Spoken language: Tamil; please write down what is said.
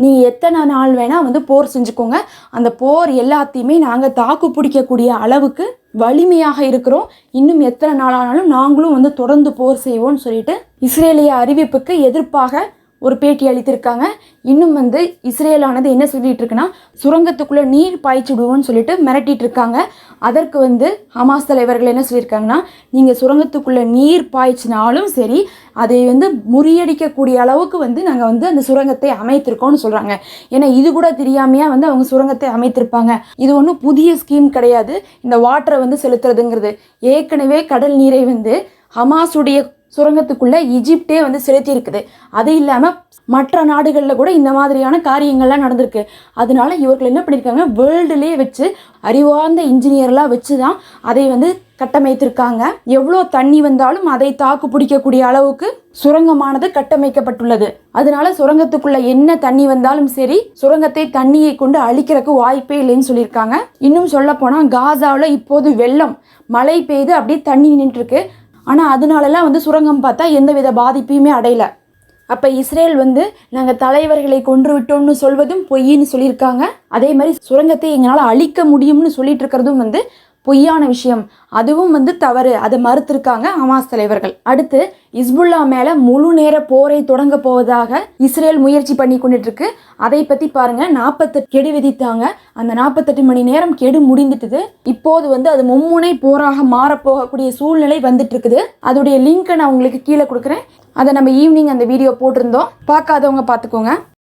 நீங்கள் எத்தனை நாள் வேணால் வந்து போர் செஞ்சுக்கோங்க, அந்த போர் எல்லாத்தையுமே நாங்கள் தாக்கு பிடிக்கக்கூடிய அளவுக்கு வலிமையாக இருக்கிறோம், இன்னும் எத்தனை நாள் ஆனாலும் நாங்களும் வந்து தொடர்ந்து போர் செய்வோம்னு சொல்லிட்டு இஸ்ரேலிய அறிவிப்புக்கு எதிர்ப்பாக ஒரு பேட்டி அளித்திருக்காங்க. இன்னும் வந்து இஸ்ரேலானது என்ன சொல்லிட்டு இருக்குன்னா, சுரங்கத்துக்குள்ளே நீர் பாய்ச்சி விடுவோன்னு சொல்லிட்டு மிரட்டிட்டு இருக்காங்க. அதற்கு வந்து ஹமாஸ் தலைவர்கள் என்ன சொல்லியிருக்காங்கன்னா, நீங்கள் சுரங்கத்துக்குள்ளே நீர் பாய்ச்சினாலும் சரி, அதை வந்து முறியடிக்கக்கூடிய அளவுக்கு வந்து நாங்கள் வந்து அந்த சுரங்கத்தை அமைத்திருக்கோம்னு சொல்கிறாங்க. ஏன்னா இது கூட தெரியாமையா வந்து அவங்க சுரங்கத்தை அமைத்திருப்பாங்க. இது ஒன்றும் புதிய ஸ்கீம் கிடையாது. இந்த வாட்டரை வந்து செலுத்துறதுங்கிறது ஏற்கனவே கடல் நீரை வந்து ஹமாஸுடைய சுரங்கத்துக்குள்ளே ஈஜிப்டே வந்து செலுத்தி இருக்குது. அது இல்லாமல் மற்ற நாடுகளில் கூட இந்த மாதிரியான காரியங்கள்லாம் நடந்திருக்கு. அதனால இவர்கள் என்ன பண்ணியிருக்காங்க, வேர்ல்டுலேயே வச்சு அறிவார்ந்த இன்ஜினியர்லாம் வச்சு தான் அதை வந்து கட்டமைத்திருக்காங்க. எவ்வளோ தண்ணி வந்தாலும் அதை தாக்கு பிடிக்கக்கூடிய அளவுக்கு சுரங்கமானது கட்டமைக்கப்பட்டுள்ளது. அதனால சுரங்கத்துக்குள்ள என்ன தண்ணி வந்தாலும் சரி, சுரங்கத்தை தண்ணியை கொண்டு அழிக்கிறதுக்கு வாய்ப்பே இல்லைன்னு சொல்லியிருக்காங்க. இன்னும் சொல்ல போனால் காசாவில் இப்போது வெள்ளம், மழை பெய்து அப்படியே தண்ணி நின்றுருக்கு. ஆனால் அதனாலலாம் வந்து சுரங்கம் பார்த்தா எந்தவித பாதிப்பையுமே அடையலை. அப்போ இஸ்ரேல் வந்து நாங்கள் தலைவர்களை கொன்று விட்டோம்னு சொல்வதும் பொய்ன்னு சொல்லியிருக்காங்க. அதே மாதிரி சுரங்கத்தை எங்களால் அழிக்க முடியும்னு சொல்லிட்டு இருக்கிறதும் வந்து பொய்யான விஷயம், அதுவும் வந்து தவறு. அதை மறுத்திருக்காங்க ஹமாஸ் தலைவர்கள். அடுத்து இஸ்புல்லா மேலே முழு நேர போரை தொடங்க போவதாக இஸ்ரேல் முயற்சி பண்ணி கொண்டுட்டு இருக்கு. அதை பற்றி பாருங்க, 48 கெடு விதித்தாங்க. அந்த 48 மணி நேரம் கெடு முடிந்துட்டுது. இப்போது வந்து அது மும்முனை போராக மாறப்போகக்கூடிய சூழ்நிலை வந்துட்டு இருக்குது. அதோடைய லிங்க்கை நான் உங்களுக்கு கீழே கொடுக்குறேன். அதை நம்ம ஈவினிங் அந்த வீடியோ போட்டிருந்தோம், பார்க்காதவங்க பார்த்துக்கோங்க.